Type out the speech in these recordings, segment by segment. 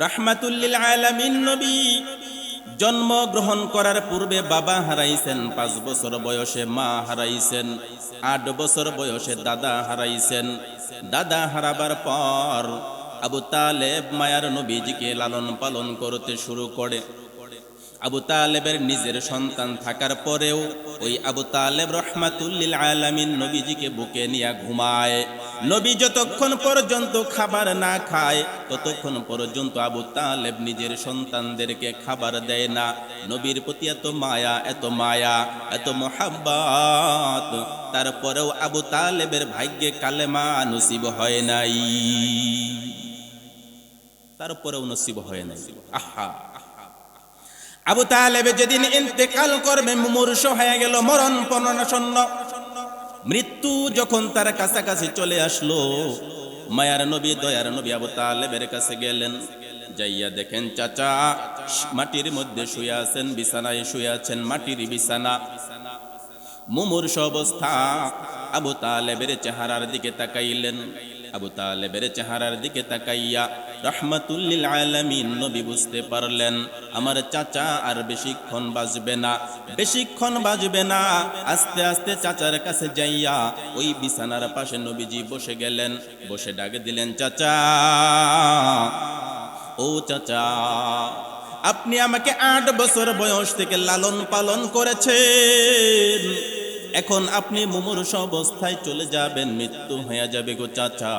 রাহমাতুল লিল আলামিন নবী জন্মগ্রহণ করার পূর্বে বাবা হারাইছেন, 5 বছর বয়সে মা হারাইছেন, 8 বছর বয়সে দাদা হারাইছেন। দাদা হারাবার পর আবু তালেব মায়ার নবীজিকে লালন পালন করতে শুরু করে। আবু তালেবের নিজের সন্তান থাকার পরেও ওই আবু তালেব রাহমাতুল লিল আলামিন নবীজিকে বুকে নিয়ে ঘুমায়। নবী যতক্ষণ পর্যন্ত খাবার না খায় ততক্ষণ পর্যন্ত আবু তালেব নিজের সন্তানদেরকে খাবার দেয় না। নবীর প্রতি এত মায়া, এত মায়া, এত মোহাব্বত, তারপরেও আবু তালেবের ভাগ্যে কালেমা নসিব হয় নাই, তারপরেও নসিব হয় নাই। আহা, আবু তালেব যেদিন ইন্তেকাল করবে মুমূর্ষ হয়ে গেল, মরণাপন্ন, মৃত্যু যখন তার কাছাকাছি চলে আসলো, মায়ার নবী দয়ার নবী আবু তালেবের কাছে গেলেন। যাইয়া দেখেন চাচা মাটির মধ্যে শুয়ে আছেন, বিছানায় শুয়ে আছেন, মাটির বিছানা, মুমূর্ষ অবস্থা। আবু তালেবের চেহারার দিকে তাকাইলেন। আবু তালেবের চেহারার দিকে তাকাইয়া রাহমাতুল লিল আলামিন নবী বুঝতে পারলেন আমার চাচা আর বেশিক্ষণ বাঁচবে না, বেশিক্ষণ বাঁচবে না। আস্তে আস্তে চাচার কাছে যাইয়া ওই বিছানার পাশে নবীজি বসে গেলেন। বসে ডাক দিলেন, চাচা, ও চাচা, আপনি আমাকে 8 বছর বয়স থেকে লালন পালন করেছেন, এখন আপনি মুমূর্ষ অবস্থায় চলে যাবেন, মৃত্যু হয়ে যাবে গো চাচা।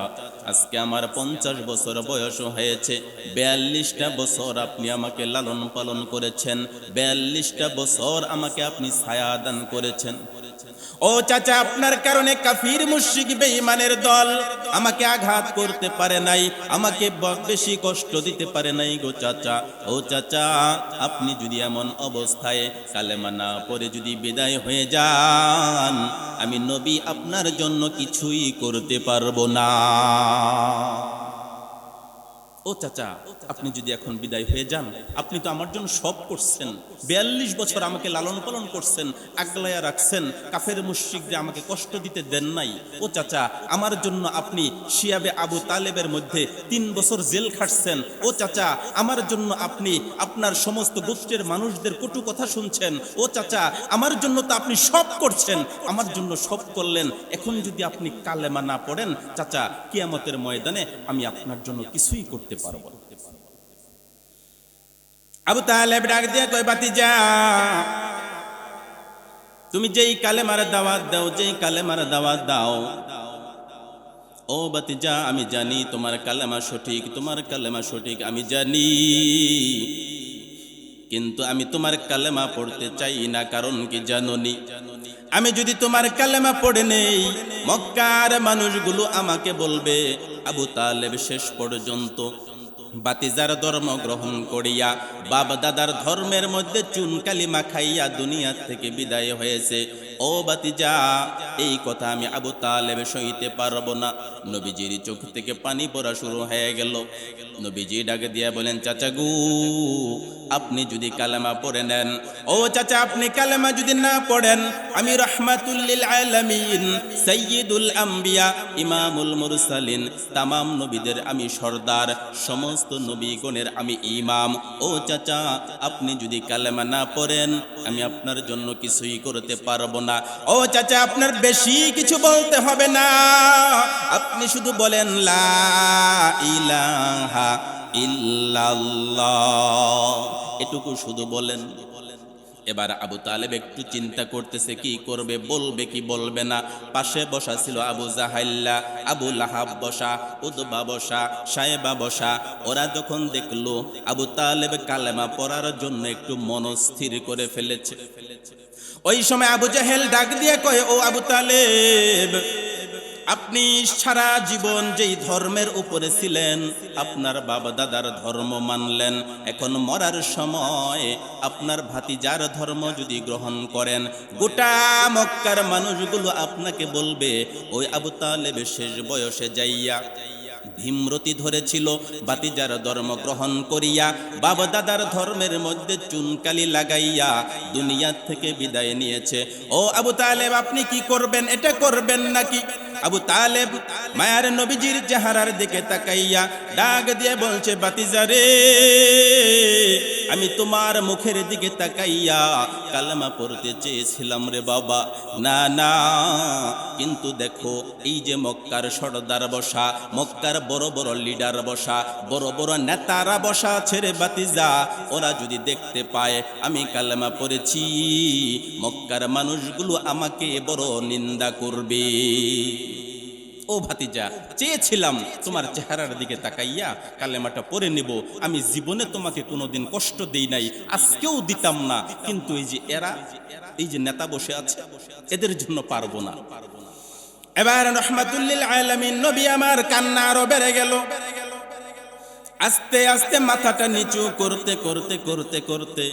আজকে আমার 50 বছর বয়স হয়েছে, 42টা বছর আপনি আমাকে লালন পালন করেছেন, 42টা বছর আমাকে আপনি ছায়া দান করেছেন। ও চাচা, আপনার কারণে কাফির মুশরিক বেঈমানের দল আমাকে আঘাত করতে পারে নাই, আমাকে বেশি কষ্ট দিতে পারে নাই গো চাচা। ও চাচা, আপনি যদি এমন অবস্থায় কালেমা না পড়ে যদি বিদায় হয়ে যান, আমি নবী আপনার জন্য কিছুই করতে পারবো না। ও চাচা, আপনি যদি এখন বিদায় হয়ে যান, আপনি তো আমার জন্য সব করছেন, 42 বছর আমাকে লালন পালন করছেন, আগলায়া রাখছেন, কাফের মুশরিকদের আমাকে কষ্ট দিতে দেন নাই। ও চাচা, আমার জন্য আপনি শিয়াবে আবু তালেবের মধ্যে 3 বছর জেল খাটছেন। ও চাচা, আমার জন্য আপনি আপনার সমস্ত গোত্রের মানুষদের কটু কথা শুনছেন। ও চাচা, আমার জন্য তো আপনি সব করছেন, আমার জন্য সব করলেন, এখন যদি আপনি কালেমা না পড়েন চাচা, কিয়ামতের ময়দানে আমি আপনার জন্য কিছুই করতে পারবো না। আবু তালেব ডাক দিয়া কয়, বাতিজা, তুমি যেই কালেমার দাওয়াত দাও, যেই কালেমার দাওয়াত দাও, ও বাতিজা, আমি জানি তোমার কালেমা সঠিক, তোমার কালেমা সঠিক আমি জানি, কিন্তু আমি তোমার কালেমা পড়তে চাই না। কারণ কি জানোনি? আমি যদি তোমার কালেমা পড়ে নেই, মক্কার মানুষগুলো আমাকে বলবে আবু তালেব শেষ পর্যন্ত বাতিজার ধর্ম গ্রহণ করিয়া বাপ দাদার ধর্মের মধ্যে চুন কালিমা খাইয়া দুনিয়া থেকে বিদায় হয়েছে। ও বাতিজা, এই কথা আমি আবু তালেব সইতে পারবো না। নবীজির চোখ থেকে পানি পড়া শুরু হয়ে গেল। নবীজি ডাকে দিয়া বলেন, চাচা গু, আপনি যদি কালেমা পড়ে নেন, ও চাচা, আপনি কালেমা যদি না পড়েন, আমি রাহমাতুল লিল আলামিন, সাইয়্যিদুল আম্বিয়া, ইমামুল মুরসালিন, তামাম নবীদের আমি সর্দার, সমস্ত নবীগণের আমি ইমাম। ও চাচা, আপনি যদি কালেমা না পড়েন, আমি আপনার জন্য কিছুই করতে পারবো না। ও চাচা, আপনার বেশি কিছু বলতে হবে না, আপনি শুধু বলেন লা ইলাহা ইল্লাল্লাহ, এটুকু শুধু বলেন। এবার আবু তালেব একটু চিন্তা করতেছে কি করবে, বলবে কি বলবে না। পাশে বসা ছিল আবু জাহাইল্লা, আবু লাহাব বসা, উতবা বসা, সায়েবা বসা। ওরা যখন দেখলো আবু তালেব কালেমা পড়ার জন্য একটু মনস্থির করে ফেলেছে, ওই সময় আবু জাহেল ডাক দিয়ে কয়, ও আবু তালেব, আপনি সারা জীবন যেই ধর্মের উপরে ছিলেন, আপনার বাবা দাদার ধর্ম মানলেন, এখন মরার সময় আপনার ভাতিজার ধর্ম যদি গ্রহণ করেন, গোটা মক্কার মানুষগুলো আপনাকে বলবে ওই আবু তালেব শেষ বয়সে যাইয়া ভীমরতি ধরেছিল, বাতিজার ধর্ম গ্রহণ করিয়া বাবা দাদার ধর্মের মধ্যে চুনকালি লাগাইয়া দুনিয়া থেকে বিদায় নিয়েছে। ও আবু তালেব, আপনি কি করবেন? এটা করবেন নাকি? আবু তালেব মায়ার নবীজির চেহারার দিকে তাকাইয়া ডাক দিয়ে বলছে, বাতিজা রে, আমি তোমার মুখের দিকে তাকাইয়া কালেমা পড়তে চেয়েছিলাম রে বাবা, না না, কিন্তু দেখো এই যে মক্কার সর্দার বসা, মক্কার বড় বড় লিডার বসা, বড় বড় নেতারা বসা আছে রে বাতিজা, ওরা যদি দেখতে পায় আমি কালেমা পড়েছি, মক্কার মানুষগুলো আমাকে বড় নিন্দা করবে। ও ভাতিজা, চেয়েছিলাম তোমার চেহারার দিকে তাকাইয়া কালেমাটা পড়ে নেব, আমি জীবনে তোমাকে কোনোদিন কষ্ট দেই নাই, আজকেও দিতাম না, কিন্তু এই যে এরা, এই যে নেতা বসে আছে, এদের জন্য পারবো না। এবার রহমাতুল্লিল আলামিন নবী আমার কান্না আরো বেড়ে গেল। আস্তে আস্তে মাথাটা নিচু করতে করতে করতে করতে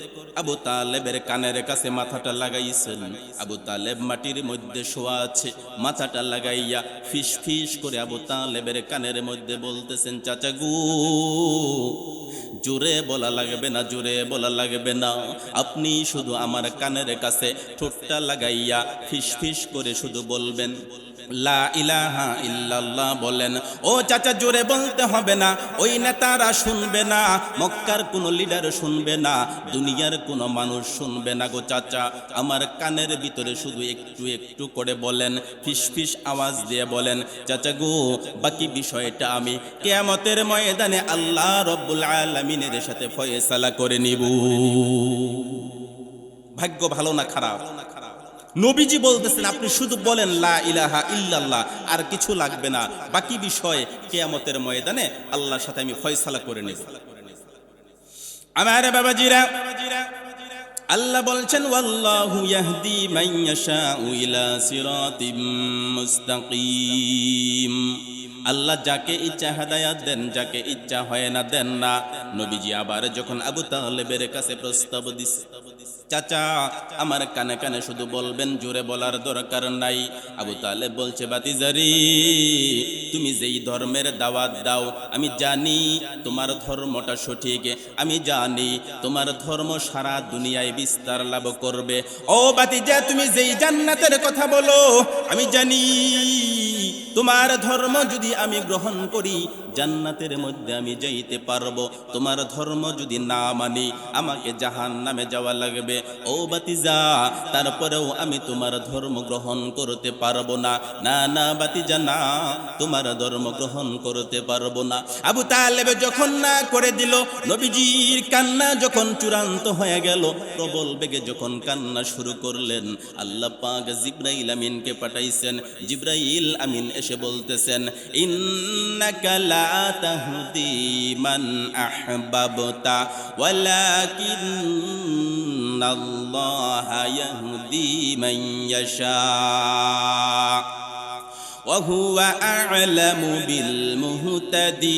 আবু তালেবের কানের কাছে মাথাটা লাগাইছেন। আবু তালেব মাটির মধ্যে শোয়া আছে, মাথাটা লাগাইয়া ফিস ফিস করে আবু তালেবের কানের মধ্যে বলতেছেন, চাচা গো, জোরে বলা লাগবে না, জোরে বলা লাগবে না, আপনি শুধু আমার কানের কাছে ঠোঁটটা লাগাইয়া ফিস ফিস করে শুধু বলবেন, লা ইলাহা ইল্লাল্লাহ বলেন। ও চাচা, জোরে বলতে হবে না, ওই নেতারা শুনবে না, মক্কার কোনো লিডার শুনবে না, দুনিয়ার কোনো মানুষ শুনবে না গো চাচা, আমার কানের ভিতরে শুধু একটু একটু করে বলেন, ফিস ফিস আওয়াজ দিয়ে বলেন, চাচা গো, বাকি বিষয়টা আমি কিয়ামতের ময়দানে আল্লাহ রব্বুল আলামিনের সাথে ফয়সালা করে নিব। ভাগ্য ভালো না খারাপ? নবীজি বলতেছেন, আপনি শুধু বলেন লা ইলাহা ইল্লাল্লাহ, আর কিছু লাগবে না, বাকি বিষয় কিয়ামতের ময়দানে আল্লাহর সাথে আমি ফয়সালা করে নেব। আমার বাবাজিরা, আল্লাহ বলছেন, ওয়াল্লাহু ইয়াহদি মান ইয়াশাউ ইলা সিরাতিম মুস্তাকিম। আল্লাহ যাকে ইচ্ছা হেদায়েত দেন, যাকে ইচ্ছা হয় না দেন না। নবীজি আবার যখন আবু তালেবের কাছে প্রস্তাব দিছে, চাচা আমার কানে কানে শুধু বলবেন, জোরে বলার দরকার নাই। আবু তালেব বলছে, বাতিজারি, তুমি যেই ধর্মের দাওয়াত দাও, আমি জানি তোমার ধর্মটা সঠিক, আমি জানি তোমার ধর্ম সারা দুনিয়ায় বিস্তার লাভ করবে। ও বাতিজা, তুমি যেই জান্নাতের কথা বলো, আমি জানি তোমার ধর্ম যদি আমি গ্রহণ করি, জান্নাতের মধ্যে আমি যাইতে পারবো। তোমার ধর্ম যদি না মানি, আমাকে জাহান্নামে যাওয়া লাগবে। ও বাতিজা, তারপরেও আমি তোমার ধর্ম গ্রহণ করতে পারবো না। না না বাতিজা, না, তোমার ধর্ম গ্রহণ করতে পারবো না। আবু তালেব যখন না করে দিল, নবীজির কান্না যখন চূড়ান্ত হয়ে গেল, প্রবল বেগে যখন কান্না শুরু করলেন, আল্লাহ পাক জিবরাইল আমিনকে পাঠাইছেন। জিবরাইল আমিন এসে বলতেছেন, ইন্নাকা লা তাহদি মান আহবাবতা ওয়ালাকিন্নাল্লাহা ইয়াহদি মান ইয়াশা ওয়া হুয়া আ'লামু বিল মুহতাদিন।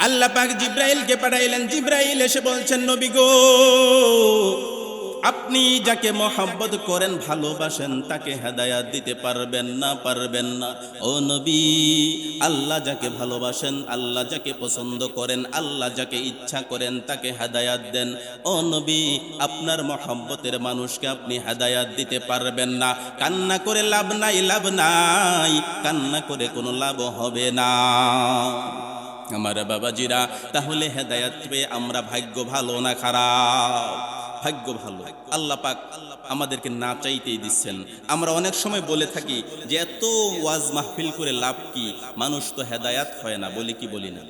আল্লাহ পাক জিবরাইলকে পাঠাইলেন। জিবরাইল এসে বলছেন, নবী গো, আপনি যাকে মহব্বত করেন, ভালোবাসেন, তাকে হেদায়াত দিতে পারবেন না, পারবেন না। ও নবী, আল্লাহ যাকে ভালোবাসেন, আল্লাহ যাকে পছন্দ করেন, আল্লাহ যাকে ইচ্ছা করেন, তাকে হেদায়াত দেন। ও নবী, আপনার মহব্বতের মানুষকে আপনি হেদায়াত দিতে পারবেন না। কান্না করে লাভ নাই, লাভ নাই, কান্না করে কোনো লাভ হবে না। আমার বাবাজিরা, তাহলে হেদায়াত পেয়ে আমরা ভাগ্য ভালো না খারাপ? ভাগ্য ভালো। আল্লাহ পাক আমাদেরকে না চাইতেই দিচ্ছেন। আমরা অনেক সময় বলে থাকি যে এত ওয়াজ মাহফিল করে লাভ কি, মানুষ তো হেদায়াত হয় না, বলি কি বলি না?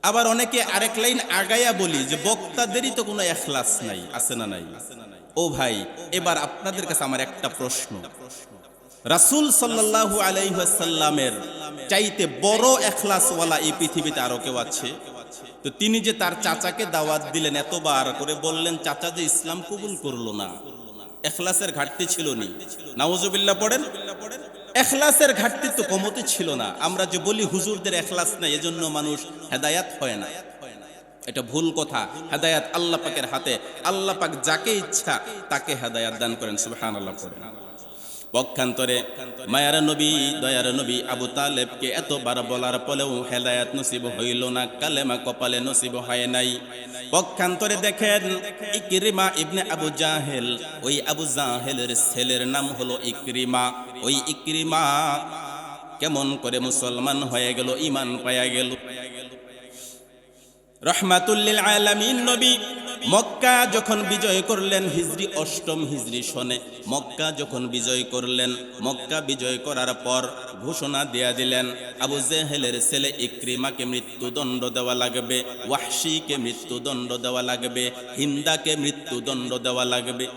আবার অনেকে আরেক লাইন আগায়া বলি যে বক্তাদেরই তো কোনো এখলাস নাই, আছে না নাই? ও ভাই, এবার আপনাদের কাছে আমার একটা প্রশ্ন, রাসূল সাল্লাল্লাহু আলাইহি ওয়াসাল্লামের চাইতে বড় এখলাসওয়ালা এই পৃথিবীতে আরো কেউ আছে? তো তিনি যে তার চাচাকে দাওয়াত দিলেন, এতবার করে বললেন, চাচা যে ইসলাম কবুল করলো না, এখলাসের ঘাটতি ছিল নি? নাউজুবিল্লাহ পড়েন। এখলাসের ঘাটতি তো কমতে ছিল না। আমরা যে বলি হুজুরদের এখলাস নাই, এজন্য মানুষ হেদায়াত হয় না, এটা ভুল কথা। হেদায়াত আল্লাহ পাকের হাতে। আল্লাহ পাক যাকে ইচ্ছা তাকে হেদায়াত দান করেন। সুবহানাল্লাহ পড়েন। পক্ষান্তরে মায়ার নবী দয়ার নবী আবু তালেবকে এতবার বলার পরেও হেদায়াত নসিব হইল না, কালেমা কপালে নসিব হয় নাই। পক্ষান্তরে দেখেন ইকরিমা ইবনে আবু জাহেল, ওই আবু জাহেলের ছেলের নাম হলো ইকরিমা। ওই ইকরিমা কেমন করে মুসলমান হয়ে গেল, ঈমান পায়া গেল। রহমাতুল লিল আলামিন নবী মক্কা যখন বিজয় করলেন, হিজরি 8ম হিজরি সনে মক্কা যখন বিজয় করলেন, মক্কা বিজয় করার পর ঘোষণা দেয়া দিলেন আবু জেহেলের ছেলে ইকরিমাকে মৃত্যুদণ্ড দেওয়া লাগবে, ওয়াহশিকে মৃত্যুদণ্ড দেওয়া লাগবে, হিন্দাকে মৃত্যুদণ্ড দেওয়া লাগবে।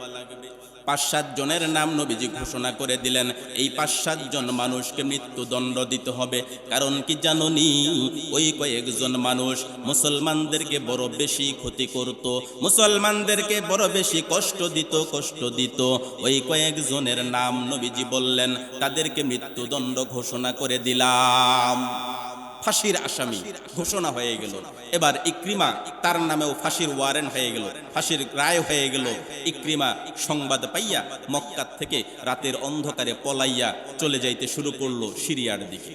5-7 জনের নাম নবীজি ঘোষণা করে দিলেন, এই 5-7 জন মানুষকে মৃত্যুদণ্ড দিতে হবে। কারণ কি জানোনি, ওই কয়েকজন মানুষ মুসলমানদেরকে বড় বেশি ক্ষতি করত, মুসলমানদেরকে বড় বেশি কষ্ট দিত। ওই কয়েকজনের নাম নবীজি বললেন, তাদেরকে মৃত্যুদণ্ড ঘোষণা করে দিলাম। ফাঁসির আসামি ঘোষণা হয়ে গেল। এবার ইকরিমা, তার নামেও ফাঁসির ওয়ারেন্ট হয়ে গেল, ফাঁসির রায় হয়ে গেল। ইকরিমা সংবাদ পাইয়া মক্কা থেকে রাতের অন্ধকারে পলাইয়া চলে যাইতে শুরু করলো সিরিয়ার দিকে।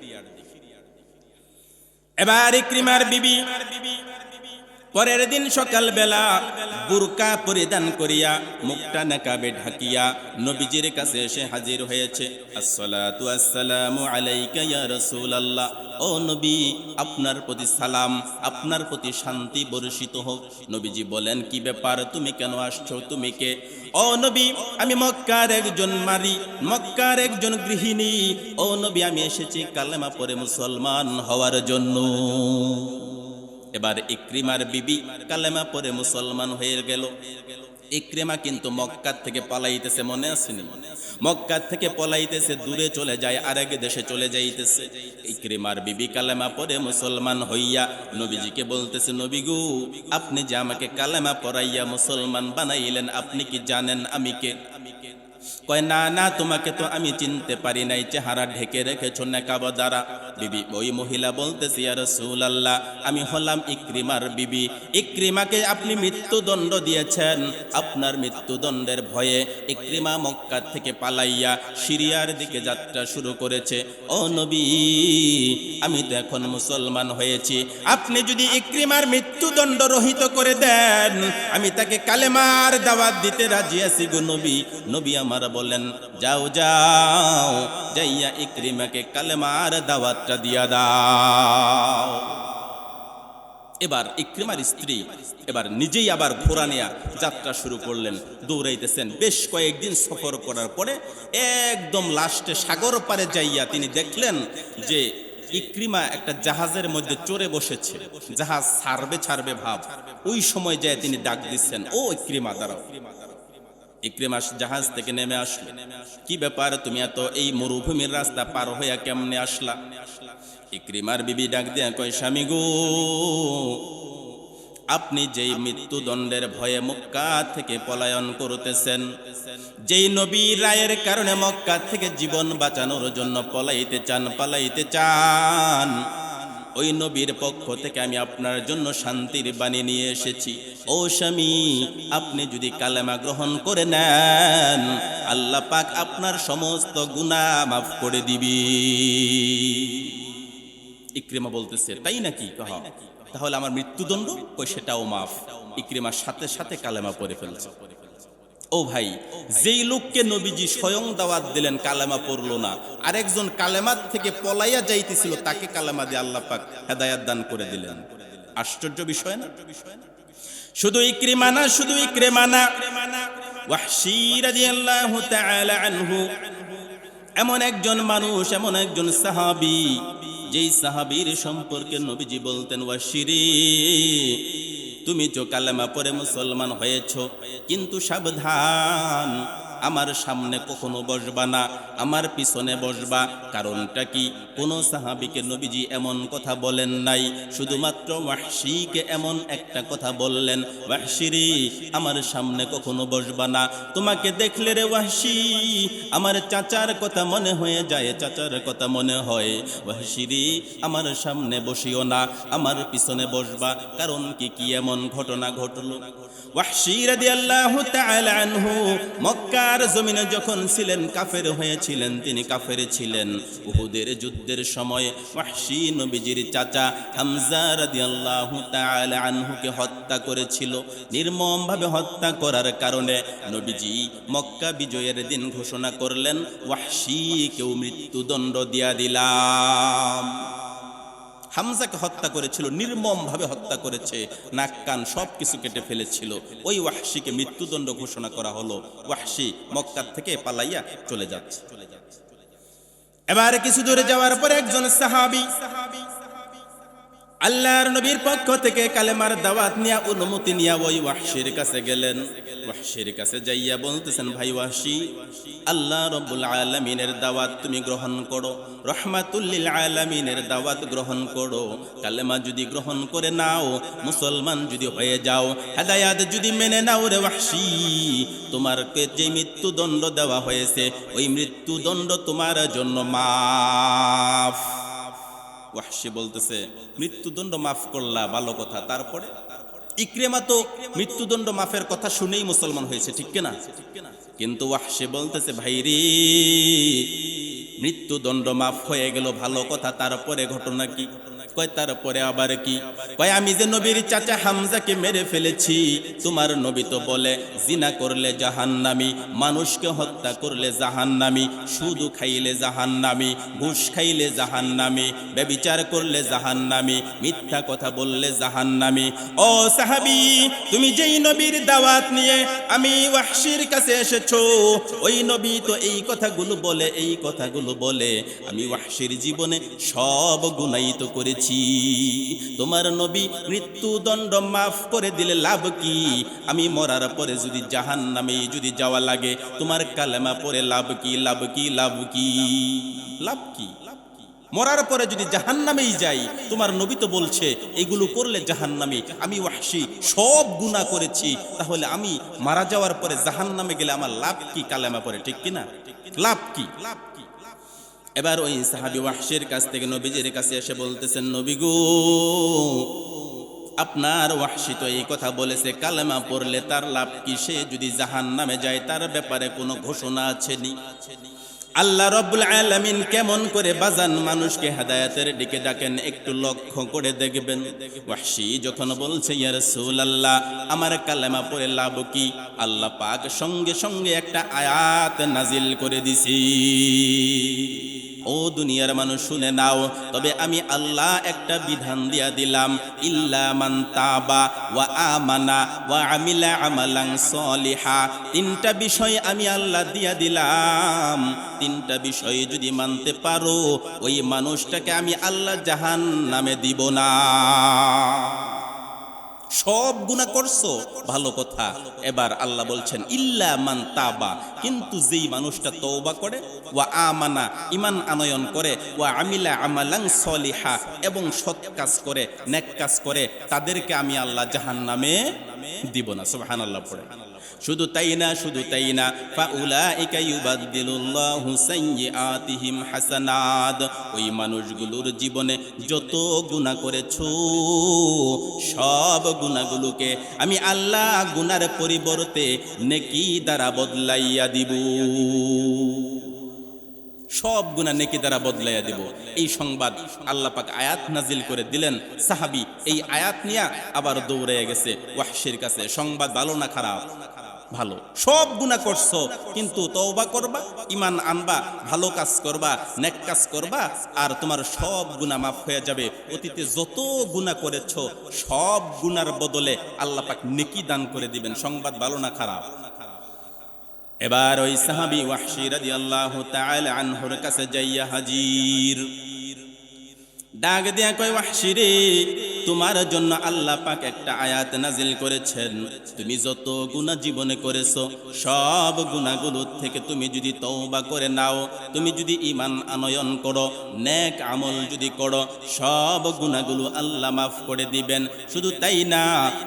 এবার ইকরিমার বিবি পরের দিন সকালবেলা বুরকা পরিধান করিয়া মুখটা নেকাবে ঢাকিয়া নবীজির কাছে এসে হাজির হয়েছে। আসসালাতু আসসালামু আলাইকা ইয়া রাসূলুল্লাহ, ও নবী আপনার প্রতি সালাম, আপনার প্রতি শান্তি বর্ষিত হোক। নবীজি বলেন, কি ব্যাপার, তুমি কেন আসছো, তুমি কে? ও নবী, আমি মক্কার একজন নারী, মক্কার একজন গৃহিণী। ও নবী, আমি এসেছি কালেমা পড়ে মুসলমান হওয়ার জন্য। এবার ইকরিমার বিবি কালেমা পড়ে মুসলমান হয়ে গেল। ইকরিমা কিন্তু মক্কা থেকে পলাইতেছে, মনে আসেনি? মক্কা থেকে পলাইতেছে, দূরে চলে যায়, আরেক দেশে চলে যাইতেছে। ইকরিমার বিবি কালেমা পড়ে মুসলমান হইয়া নবীজিকে বলতেছে, নবী গো, আপনি যে আমাকে কালেমা পড়াইয়া মুসলমান বানাইলেন, আপনি কি জানেন আমি কে? কয়, না না, তোমাকে তো আমি চিনতে পারি নাই, চেহারা ঢেকে রেখেছো নেকাব দ্বারা। বিবি ওই মহিলা বলতেছে, ইয়া রাসূলুল্লাহ, আমি হলাম ইকরিমার বিবি। ইকরিমাকে আপনি মৃত্যুদণ্ড দিয়েছেন, আপনার মৃত্যুদণ্ডের ভয়ে ইকরিমা মক্কা থেকে পালাইয়া সিরিয়ার দিকে যাত্রা শুরু করেছে। ও নবী, আমি তো এখন মুসলমান হয়েছি, আপনি যদি ইকরিমার মৃত্যুদণ্ড রহিত করে দেন, আমি তাকে কালেমার দাওয়াত দিতে রাজি আছি গো নবী। নবী আমার বলেন, যাও যাও, যাইয়া ইকরিমাকে কালেমার দাওয়াতটা দিয়া দাও। এবার ইকরিমার স্ত্রী এবার নিজেই আবার ঘোড়া নিয়ে যাত্রা শুরু করলেন, দৌড়াইতেছেন। বেশ কয়েকদিন সফর করার পরে একদম লাস্টে সাগর পারে যাইয়া তিনি দেখলেন যে ইকরিমা একটা জাহাজের মধ্যে চড়ে বসেছে, জাহাজ ছাড়বে ভাব। ওই সময় যায় তিনি ডাক দিচ্ছেন, ও ইকরিমা দাঁড়াও। ইকরিমা জাহাজ থেকে নেমে আসলো। কি ব্যাপার, তুমি এত এই মরুভূমির রাস্তা পার হইয়া কেমনে আসলা? ইকরিমার বিবি ডাক দিয়া কয়, স্বামী গো, আপনি যেই মৃত্যুদণ্ডের ভয়ে মক্কা থেকে পলায়ন করতেছেন, যেই নবীর রায়ের কারণে মক্কা থেকে জীবন বাঁচানোর জন্য পালাইতে চান, ওই নবীর পক্ষ থেকে আমি আপনার জন্য শান্তির বাণী নিয়ে এসেছি। ও স্বামী, আপনি যদি কালেমা গ্রহণ করে নেন, আল্লাহ পাক আপনার সমস্ত গুনাহ মাফ করে দিবি। ইকরিমা বলতেছে, তাই নাকি? তাহলে আমার মৃত্যুদণ্ড? কই, সেটাও মাফ। ইকরিমার সাথে সাথে কালেমা পড়ে ফেলছে। ও ভাই, যেই লোককে নবীজি স্বয়ং দাওয়াত দিলেন কালেমা পড়লো না, আরেকজন কালেমার থেকে পলাইয়া যাইতেছিল, তাকে কালেমা দিয়ে আল্লাহ পাক হেদায়েত দান করে দিলেন। আশ্চর্য বিষয় না? শুধু ইকরিমা না, ওয়াহশী রাদিয়াল্লাহু তাআলা আনহু এমন একজন মানুষ, এমন একজন সাহাবী, যেই সাহাবীর সম্পর্কে নবীজি বলতেন, ওয়াহশী রে, তুমি তো কালেমা পড়ে মুসলমান হয়েছ, কিন্তু সাবধান, আমার সামনে কখনো বসবা না, আমার পিছনে বসবা। কারণটা কি? কোন সাহাবীকে নবীজি এমন কথা বলেন নাই, শুধুমাত্র ওয়াহশীকে এমন একটা কথা বললেন, ওয়াহশী রে, আমার সামনে কখনো বসবা না। তোমাকে দেখলে রে ওয়াহশী, আমার চাচার কথা মনে হয়ে যায়, চাচার কথা মনে হয়। ওয়াহশী রে, আমার সামনে বসিও না, আমার পিছনে বসবা। কারণ কি এমন ঘটনা ঘটলো? ওয়াহশী রাদিয়াল্লাহু তাআলা আনহু মক্কার জমিনে যখন ছিলেন, কাফের হয়েছিল। ছিলেন, তিনি কাফের ছিলেন। উহুদের যুদ্ধের সময় ওয়াহশী নবীজির চাচা হামজা রাদিয়াল্লাহু তাআলা আনহুকে হত্যা করেছিল। নির্মমভাবে হত্যা করার কারণে নবীজি মক্কা বিজয়ের দিন ঘোষণা করলেন, ওয়াহশীকেও মৃত্যুদণ্ড দিয়া দিলাম। হামজাকে হত্যা করেছিল, নির্মমভাবে হত্যা করেছে, নাক কান সব কিছু কেটে ফেলেছিল। ওই ওয়াহশীকে মৃত্যুদণ্ড ঘোষণা করা হলো। ওয়াহশী মক্কা থেকে পালাইয়া চলে যাচ্ছে। এবারে কিছু দূরে যাওয়ার পরে একজন সাহাবী আল্লাহর নবীর পক্ষ থেকে কালেমার দাওয়াত নিয়া, অনুমতি নিয়া ওই ওয়াহশীর কাছে গেলেন। ওয়াহশীর কাছে যাইয়া বলতেছেন, ভাই ওয়াহশী, আল্লাহ রাব্বুল আলামিনের দাওয়াত তুমি গ্রহণ করো, রহমাতুল লিল আলামিনের দাওয়াত গ্রহণ করো। কালেমা যদি গ্রহণ করে নাও, মুসলমান যদি হয়ে যাও, হেদায়াত যদি মেনে নাও রে ওয়াহশী, তোমারকে যে মৃত্যুদণ্ড দেওয়া হয়েছে ওই মৃত্যুদণ্ড তোমার জন্য মাফ। ওয়াহশী বলতেছে, মৃত্যুদণ্ড মাফ করলা, ভালো কথা, তারপরে? ইকরিমা তো মৃত্যুদণ্ড মাফের কথা শুনেই মুসলমান হয়েছে, ঠিক কিনা? কিন্তু ওয়াহশী বলতেছে, ভাইরে, মৃত্যুদণ্ড মাফ হয়ে গেল, ভালো কথা, তারপরে ঘটনা কি? কয় তারপরে আবার কি? কয় আমি যে নবীর চাচা হামজাকে মেরে ফেলেছি, তোমার নবী তো বলে জিনা করলে জাহান্নামী, মানুষকে হত্যা করলে জাহান্নামী, সুদ খাইলে জাহান্নামী, ঘুষ খাইলে জাহান্নামী, ব্যভিচার করলে জাহান্নামী, মিথ্যা কথা বললে জাহান্নামী। ও সাহাবী, তুমি যেই নবীর দাওয়াত নিয়ে আমি ওয়াহশীর কাছে এসেছো, ওই নবী তো এই কথাগুলো বলে, এই কথাগুলো বলে আমি ওয়াহশীর জীবনে সব গুনাহ তো করেছি। তোমার নবী মৃত্যুদণ্ড মাফ করে দিলে লাভ কি? আমি মরার পরে যদি জাহান্নামে যদি যাওয়া লাগে, তোমার কালেমা পড়ে লাভ কি? লাভ কি? লাভ কি? লাভ কি? মরার পরে যদি জাহান্নামেই যাই, তোমার নবী তো বলছে এগুলো করলে জাহান্নামী, আমি ওয়াহশী সব গুনাহ করেছি, তাহলে আমি মারা যাওয়ার পরে জাহান্নামে গেলে আমার লাভ কি? কালেমা পড়ে, ঠিক কিনা? লাভ কি? এবার ওই সাহাবী ওয়াহশীর কাছ থেকে নবীজির কাছে এসে বলতেছেন, নবী গো, আপনার ওয়াহশী তো এই কথা বলেছে, কালেমা পড়লে তার লাভ কি? সে যদি জাহান্নামে যায় তার ব্যাপারে কোনো ঘোষণা আছে নি? আল্লাহ রাব্বুল আলামিন কেমন করে বাজান মানুষকে হেদায়েতের দিকে ডাকেন, একটু লক্ষ্য করে দেখবেন। ওয়াহশী যখন বলছে, ইয়া রাসূলুল্লাহ, আমার কালেমা পড়ে লাভ কি? আল্লাহ পাক সঙ্গে সঙ্গে একটা আয়াত নাজিল করে দিছি। ও দুনিয়ার মানুষ শুনে নাও, তবে আমি আল্লাহ একটা বিধান দিয়া দিলাম, ইল্লা মান তাবা ওয়া আমানা ওয়া আমিলা আমালান সলিহা। তিনটা বিষয় আমি আল্লাহ দিয়া দিলাম, তিনটা বিষয় যদি মানতে পারো, ওই মানুষটাকে আমি আল্লাহ জাহান্নামে দিব না। সব গুনাহ করছো, ভালো কথা, এবার আল্লাহ বলছেন ইল্লা মান তাবা, কিন্তু যেই মানুষটা তওবা করে, ওয়া আমানা, ঈমান আনয়ন করে, ওয়া আমিলা আমালান সলিহা, এবং সৎ কাজ করে, নেক কাজ করে, তাদেরকে আমি আল্লাহ জাহান্নামে দিব না। সুবহানাল্লাহ পড়ে। শুধু তাই না, শুধু তাই না, ফাউলাইকা ইউবাদদিলুল্লাহু সাইয়্যাতিহিম হাসানাত। ওই মানুষগুলোর জীবনে যত গুনাহ করেছো, সব গুনাহগুলোকে আমি আল্লাহ গুনার পরিবর্তে নেকি দ্বারা বদলাইয়া দিব। সব গুনাহ নেকি দ্বারা বদলাইয়া দিব। এই সংবাদ আল্লাহ পাক আয়াত নাজিল করে দিলেন। সাহাবী এই আয়াত নিয়ে আবার দৌড়ে গেছে ওয়াহশীর কাছে। সংবাদ ভালো না খারাপ? ভালো। সব গুনাহ করছো, কিন্তু তওবা করবা, ঈমান আনবা, ভালো কাজ করবা, নেক কাজ করবা, আর তোমার সব গুনাহ মাফ হয়ে যাবে। অতীতে যত গুনাহ করেছো সব গুনার বদলে আল্লাহ পাক নেকি দান করে দিবেন। সংবাদ ভালো না খারাপ? এবার ওই সাহাবী ওয়াহশী রাদিয়াল্লাহু তাআলা আনহুর কাছে যাইয়া হাজির, ডাক দিয়া কয়, ওয়াহশী রে, তোমার জন্য আল্লাহ পাক একটা আয়াত নাজিল করেছেন। তুমি যত গুনাহ জীবনে করেছো, সব গুনাহগুলো থেকে তুমি যদি তওবা করে নাও, তুমি যদি ঈমান আনয়ন করো, নেক আমল যদি করো, সব গুনাহগুলো আল্লাহ মাফ করে দিবেন। শুধু তাই না,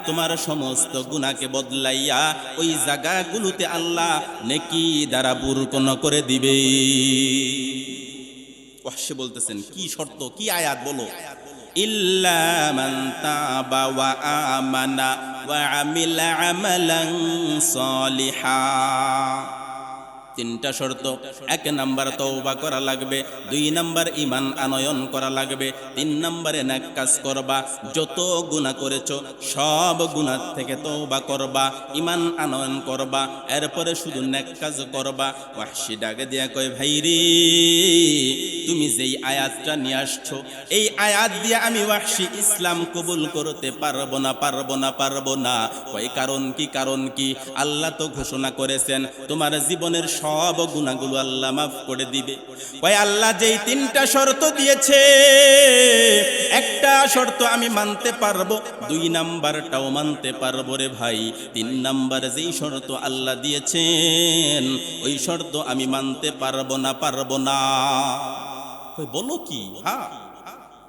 তোমার সমস্ত গুনাহকে বদলাইয়া ওই জায়গাগুলোতে আল্লাহ নেকি দ্বারা পূর্ণ করে দিবে। ওয়াহশী বলতেছেন, কি শর্ত, কি আয়াত বলো? ইল্লা মান তাবা ওয়া আমানা ওয়া আমিলা আমালান সলিহা। তিনটা শর্ত। এক নাম্বার তওবা করা লাগবে, 2 নাম্বার ঈমান আনয়ন করা লাগবে, 3 নম্বরে নেক কাজ করবা। যত গুনাহ করেছো সব গুনাহ থেকে তওবা করবা, ঈমান আনয়ন করবা, এরপরে শুধু নেক কাজ করবা। ওয়াহশী ডাকে দিয়া কয়, ভাই রে, তুমি যেই আয়াতটা নিয়ে আসছো, এই আয়াত দিয়ে আমি ওয়াহশী ইসলাম কবুল করতে পারবো না, পারবো না, পারবো না। কয় কারণ কি? কারণ কি? আল্লাহ তো ঘোষণা করেছেন তোমার জীবনের সব গুনাহগুলো আল্লাহ মাফ করে দিবে। কয় আল্লাহ যেই 3টা শর্ত দিয়েছে, একটা শর্ত আমি মানতে পারবো, 2 নাম্বারটাও মানতে পারবো রে ভাই। 3 নাম্বার যেই শর্ত আল্লাহ দিয়েছেন, ওই শর্ত আমি মানতে পারবো না, পারবো না। কই বলো কি? হ্যাঁ,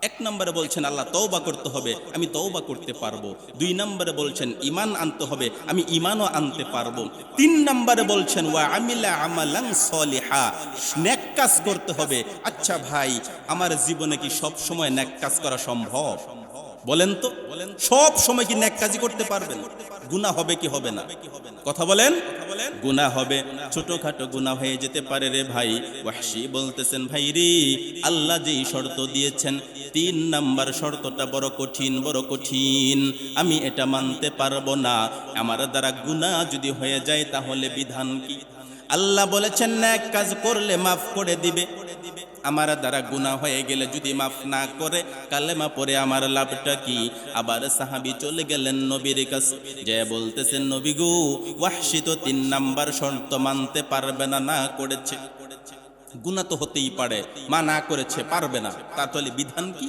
1 নম্বরে বলছেন আল্লাহ তওবা করতে হবে, আমি তওবা করতে পারবো। 2 নম্বরে বলছেন ঈমান আনতে হবে, আমি ঈমানও আনতে পারবো। 3 নম্বরে বলছেন ওয়া আমিলা আমালান সলিহা, নেক কাজ করতে হবে। আচ্ছা ভাই, আমার জীবনে কি সব সময় নেক কাজ করা সম্ভব? বলেন তো, সব সময় কি নেক কাজই করতে পারবেন? গুনাহ হবে কি হবে না? কথা বলেন। গুনাহ হবে, ছোটখাটো গুনাহ হয়ে যেতে পারে রে ভাই। ওয়াহশী বলতেছেন, ভাই রে, আল্লাহ যেই শর্ত দিয়েছেন, 3 নাম্বার শর্তটা বড় কঠিন, বড় কঠিন, আমি এটা মানতে পারবো না। আমার দ্বারা গুনাহ যদি হয়ে যায় তাহলে বিধান কি? আল্লাহ বলেছেন নেক কাজ করলে মাফ করে দিবে। আমার দ্বারা গুনাহ হয়ে গেলে যদি মাফ না করে, কালেমা পড়ে আমার লাভটা কি? আবার সাহাবী চলে গেলেন নবীর কাছে, যে বলতেছেন, নবী গো, ওয়াহশী তো 3 নাম্বার শর্ত মানতে পারবে না, না করেছে। গুনাহ তো হতেই পারে, মা না করেছে, পারবে না, তাহলে বিধান কি?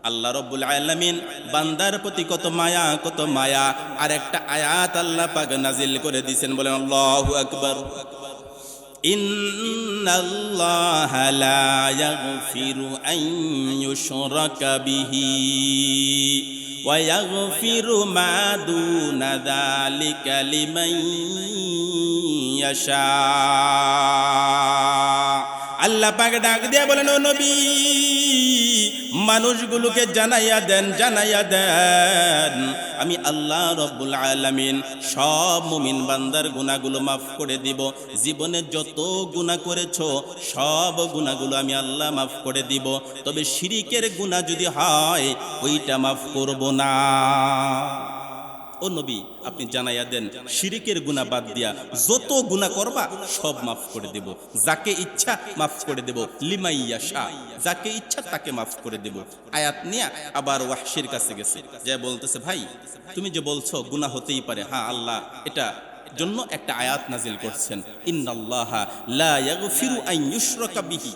আল্লাহ রাব্বুল আলামিন বান্দার প্রতি কত মায়া, কত মায়া। আর একটা আয়াত আল্লাহ পাক নাজিল করে দিয়েছেন, বলেন আল্লাহু আকবার। ইন্নাল্লাহা লা ইয়াগফিরু আন ইউশরাকা বিহি ওয়া ইয়াগফিরু মা দুনা যালিকা লিমান ইয়াশা। আল্লাহ পাক ডাক দিয়ে বলেন, ও নবী, মানুষগুলোকে জানাইয়া দেন, জানাইয়া দেন, আমি আল্লাহ রাব্বুল আলামিন সব মুমিন বান্দার গুনাহগুলো মাফ করে দিব। জীবনে যত গুনাহ করেছো সব গুনাহগুলো আমি আল্লাহ মাফ করে দিব, তবে শিরিকের গুনাহ যদি হয় ওইটা মাফ করব না। ও নবী, আপনি জানাইয়া দেন, শিরিকের গুনাহ বাদ দিয়া যত গুনাহ করবা সব মাফ করে দেব, যাকে ইচ্ছা মাফ করে দেব, লিমাইয়াশা, যাকে ইচ্ছা তাকে মাফ করে দেব। আয়াত নিয়ে আবার ওয়াহশীর কাছে গেছে, যে বলতেছে, ভাই তুমি যে বলছো গুনাহ হতেই পারে, হ্যাঁ, আল্লাহ এটা জন্য একটা আয়াত নাজিল করছেন, ইন্নাল্লাহা লা ইয়াগফিরু আন ইউশরাকা বিহি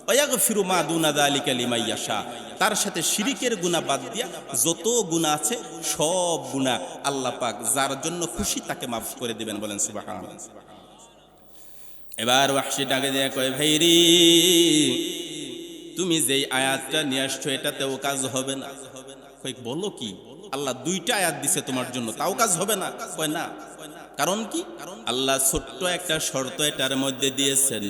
ওয়া ইয়াগফিরু মা দুনা যালিকা লিমান ইয়াশা। তার সাথে শিরিকের গুনাহ বাদ দিয়া যত গুনাহ আছে সব গুনাহ আল্লাহ পাক যার জন্য খুশি তাকে মাফ করে দিবেন। বলেন সুবহানাল্লাহ। এবার ওয়াহশী ডাকে দিয়ে কয়, ভাই রে, তুমি যেই আয়াতটা নিয়ে আসছো এটাতেও কাজ হবে না। কই বলো কি? আল্লাহ 2টা আয়াত দিছে তোমার জন্য, তাও কাজ হবে না? কয় না। কারণ কি? আল্লাহ ছোট্ট একটা শর্ত এটার মধ্যে দিয়েছেন,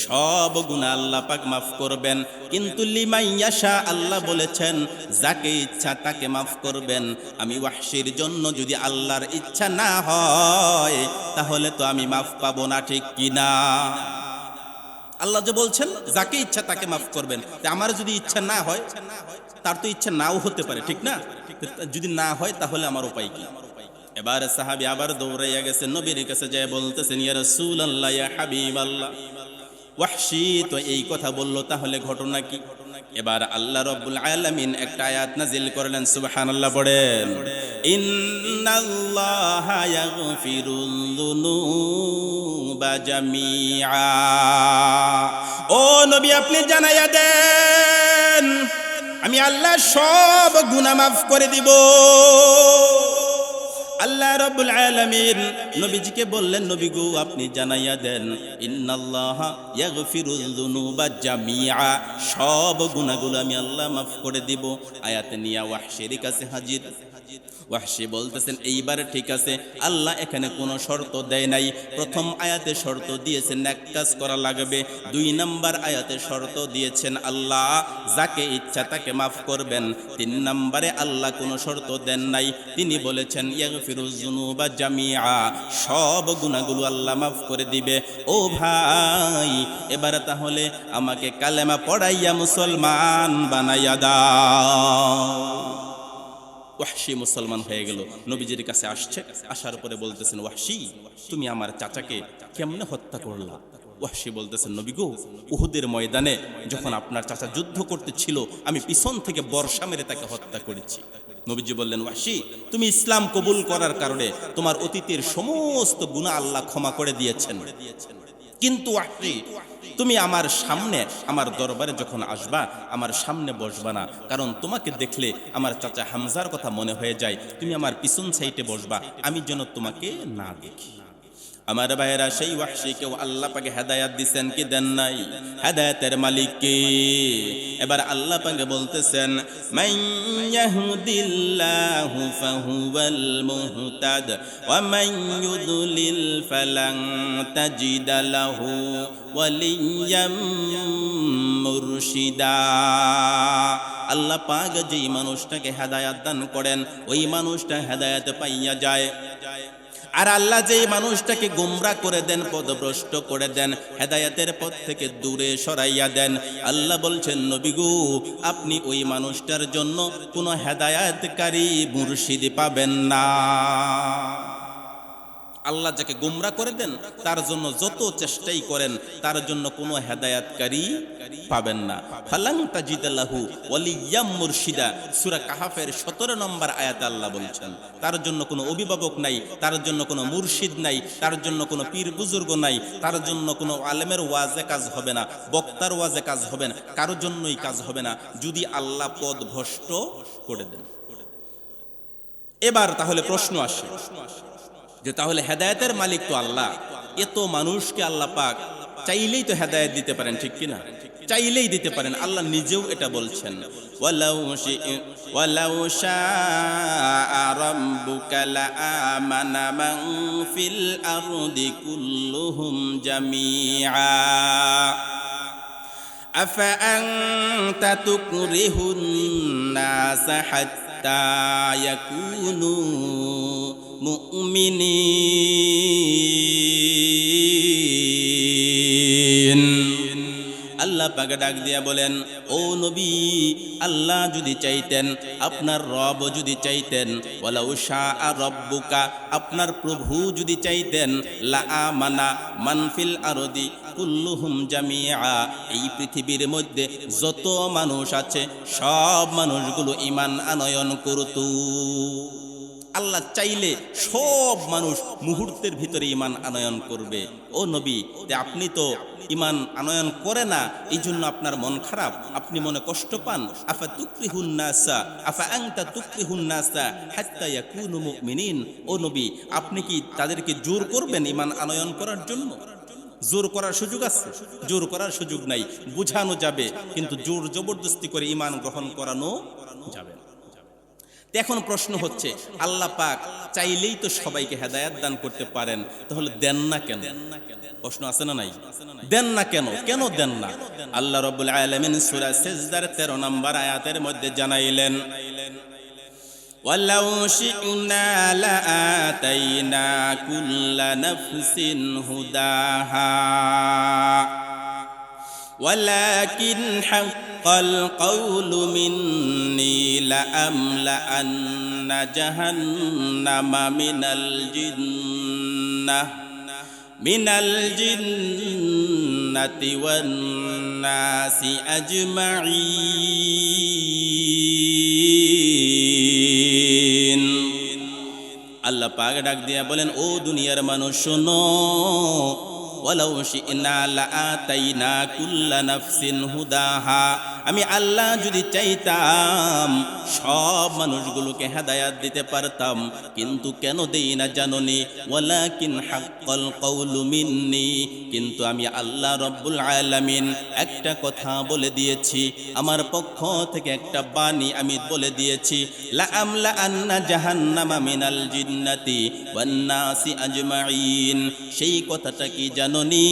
সব গুনাহ আল্লাহ পাক মাফ করবেন, কিন্তু লিমাইয়াশা, আল্লাহ বলেছেন যাকে ইচ্ছা তাকে মাফ করবেন। আমি ওয়াহশীর জন্য যদি আল্লাহর ইচ্ছা না হয় তাহলে তো আমি মাফ পাবো না, ঠিক কি না? আল্লাহ যে বলছেন যাকে ইচ্ছা তাকে মাফ করবেন, আমার যদি ইচ্ছা না হয়, তার তো ইচ্ছা নাও হতে পারে, ঠিক না? যদি না হয় তাহলে আমার উপায় কি? এবার সাহাবী আবার দৌড়াইয়া গেছে নবীর কাছে, যায় বলতেছেন, ইয়া রাসূলুল্লাহ, ইয়া হাবিবাল্লাহ, ওয়াহশী তো এই কথা বলল, তাহলে ঘটনা কি? এবার আল্লাহ রাব্বুল আলামিন একটা আয়াত নাজিল করলেন, সুবহানাল্লাহ পড়েন, ইন্নাল্লাহা ইয়াগফিরুল যুনুবা জামিআ। ও নবী, আপনি জানাইয়া দেন, আমি আল্লাহ সব গুনাহ মাফ করে দিব। আল্লাহ রাব্বুল আলামিন নবীজিকে বললেন, নবী গো, আপনি জানাইয়া দেন, ইন্নাল্লাহা ইয়াগফিরুল যুনুবা জামিআ, সব গুনাহগুলো আমি আল্লাহ মাফ করে দিব। আয়াত নিয়া ওয়াহশীর কাছে হাজির। ওয়াহশী বলতেছেন এইবার ঠিক আছে, আল্লাহ এখানে কোনো শর্ত দেয় নাই। প্রথম আয়াতে শর্ত দিয়েছেন এক কাজ করা লাগবে, 2 নাম্বার আয়াতে শর্ত দিয়েছেন আল্লাহ যাকে ইচ্ছা তাকে মাফ করবেন। 3 নম্বরে আল্লাহ কোনো শর্ত দেন নাই, তিনি বলেছেন ইয়াগফিরুজ যুনুবা জামিআ, সব গুনাহগুলো আল্লাহ মাফ করে দিবে। ও ভাই, এবার তাহলে আমাকে কালেমা পড়াইয়া মুসলমান বানাইয়া দাও। ওয়াহশী মুসলমান হয়ে গেল, নবীজির কাছে আসছে, আসার পরে বলতেছেন ওয়াহশী তুমি আমার চাচাকে কেমনে হত্যা করলা? ওয়াহশী বলতেছেন নবী গো, উহুদের ময়দানে যখন আপনার চাচা যুদ্ধ করতেছিল আমি পিছন থেকে বর্ষা মেরে তাকে হত্যা করেছি। নবীজি বললেন ওয়াহশী তুমি ইসলাম কবুল করার কারণে তোমার অতীতের সমস্ত গুনাহ আল্লাহ ক্ষমা করে দিয়েছেন, কিন্তু ওয়াহশী তুমি আমার সামনে আমার দরবারে যখন আসবা আমার সামনে বসবা না, কারণ তোমাকে দেখলে আমার চাচা হামজার কথা মনে হয়ে যায়। তুমি আমার পিছন সাইডে বসবা, আমি যেন তোমাকে না দেখি। আমার ভাইয়েরা, সেই ওয়াহশীকেও আল্লাহ পাকে হেদায়েত দিবেন কি দেন নাই? হেদায়েতের মালিক কে? এবার আল্লাহ পাকে বলতেছেন মান ইয়াহদিল্লাহু ফাহুয়াল মুহতাদ ওয়া মান ইউদলিল ফালান তাজিদা লাহু ওয়ালিয়্যাম মুরশিদা। আল্লাহ পাক যেই মানুষটাকে হেদায়েত দান করেন ওই মানুষটা হেদায়েত পাইয়া যায়, আর আল্লাহ যেই মানুষটাকে গোমরা করে দেন, পথভ্রষ্ট করে দেন, হেদায়েতের পথ থেকে দূরে সরাইয়া দেন, আল্লাহ বলছেন নবী গো আপনি ওই মানুষটার জন্য কোনো হেদায়েতকারী মুর্শিদ পাবেন না। আল্লাহ যাকে গোমরা করে দেন তার জন্য যত চেষ্টাই করেন তার জন্য কোনো হেদায়েতকারী পাবেন না। ফালান তাজিদা লাহু ওয়ালিয়্যাম মুরশিদা, সূরা কাহাফের 17 নম্বর আয়াতে আল্লাহ বলছেন তার জন্য কোনো অভিভাবক নাই, তার জন্য কোনো মুর্শিদ নাই, তার জন্য কোনো পীর বুজুর্গ নাই, তার জন্য কোনো আলেমের ওয়াজে কাজ হবে না, বক্তার ওয়াজে কাজ হবে না, কারোর জন্যই কাজ হবে না যদি আল্লাহ পথ ভ্রষ্ট করে দেন। এবার তাহলে প্রশ্ন আসে যে তাহলে হেদায়েতের মালিক তো আল্লাহ, এত মানুষকে আল্লাহ পাক চাইলেই তো হেদায়েত দিতে পারেন, ঠিক কিনা? চাইলেই দিতে পারেন, আল্লাহ নিজেও এটা বলছেন ওয়ালাউ শাআ রাব্বুকা লাআমানা মান ফিল আরদি কুল্লুহুম জামিআ আফা আনতা তুকরিহুন নাসা হাত্তা ইয়াকুনু মুমিনিন। আল্লাহ পাক ডাক দিয়া বলেন ও নবী, আল্লাহ যদি চাইতেন, আপনার রব যদি চাইতেন, ওয়ালাউ শাআ রাব্বুকা, আপনার প্রভু যদি চাইতেন, লা আমানা মান ফিল আরদি কুল্লুহুম জামিআ, এই পৃথিবীর মধ্যে যত মানুষ আছে সব মানুষগুলো ঈমান আনয়ন করত। আল্লাহ চাইলে সব মানুষ মুহূর্তের ভিতরে ঈমান আনয়ন করবে। ও নবী, আপনি তো ঈমান আনয়ন করে না, এই জন্য আপনার মন খারাপ, আপনি মনে কষ্ট পান। আফা তুকরিহুন নাসা আফা আনতা তুকরিহুন নাসা হাত্তা ইয়াকুনু মুমিনিন। ও নবী, আপনি কি তাদেরকে জোর করবেন ঈমান আনয়ন করার জন্য? জোর করার সুযোগ আছে? জোর করার সুযোগ নাই, বুঝানো যাবে, কিন্তু জোর জবরদস্তি করে ঈমান গ্রহণ করানো যাবে না। এখন প্রশ্ন হচ্ছে আল্লাহ পাক চাইলেই তো সবাইকে হেদায়েত দান করতে পারেন, তাহলে দেন না কেন? প্রশ্ন আছে না নাই? দেন না কেন? কেন দেন না? আল্লাহ রাব্বুল আলামিন সূরা সিজদার 13 নম্বর আয়াতের মধ্যে জানাইলেন ওয়ালাউ শি'না লাআতাইনা কুল্লা নাফসিন হুদাহা ওয়ালাকিন হাক্কাল কওলু মিন্নী লাআমলাআন্না জাহান্নামা মিনাল জিন্নাতি ওয়ান নাসি আজমাইন। আল্লাহ পাক ডাক দিয়া বলেন ও দুনিয়ার মানুষ শোনো, ওয়ালাউ শি'না লাআতাইনা কুল্লা নাফসিন হুদাহা, আমি আল্লাহ যদি চাইতাম সব মানুষগুলোকে হেদায়াত দিতে পারতাম, কিন্তু কেন দেই না জানোনি? ওয়ালাকিন হাক্কাল কাউলু মিন্নি, কিন্তু আমি আল্লাহ রব্বুল আলামিন একটা কথা বলে দিয়েছি, আমার পক্ষ থেকে একটা বাণী আমি বলে দিয়েছি, লা আমলা আন্না জাহান্নামা মিনাল জিন্নাতি ওয়ান নাসি আজমাইন। সেই কথাটা কি জানোনি?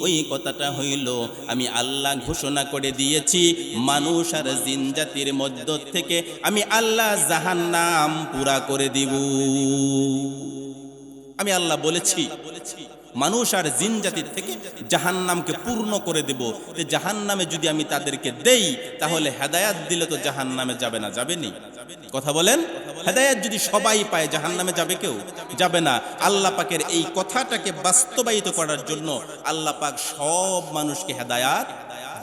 ওই কথাটা হইল আমি আল্লাহ ঘোষণা করে দিয়েছি, মানুষ আর জিন জাতির মধ্য থেকে আমি আল্লাহ জাহান্নাম পুরা করে দিব। আমি আল্লাহ বলেছি মানুষ আর জিন জাতির থেকে জাহান্নামকে পূর্ণ করে দেব। তো জাহান্নামে যদি আমি তাদেরকে দেই, তাহলে হেদায়াত দিলে তো জাহান্নামে যাবে না? যাবেনি? কথা বলেন। হেদায়াত যদি সবাই পায়, জাহান্নামে যাবে কেউ? যাবে না। আল্লাহ পাকের এই কথাটাকে বাস্তবায়িত করার জন্য আল্লাহ পাক সব মানুষকে হেদায়াত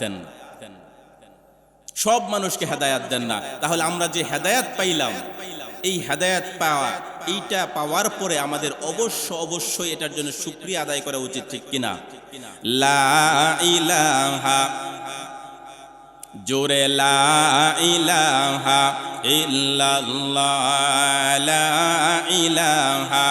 দেন না, সব মানুষকে হেদায়াত দেন না। তাহলে আমরা যে হেদায়াত পাইলাম, এই হেদায়াত পাওয়া, এইটা পাওয়ার পরে আমাদের অবশ্যই এটার জন্য শুকরিয়া আদায় করা উচিত, ঠিক কিনা? লা ইলাহা, জোরে লা ইলাহা ইল্লাল্লাহ, লা ইলাহা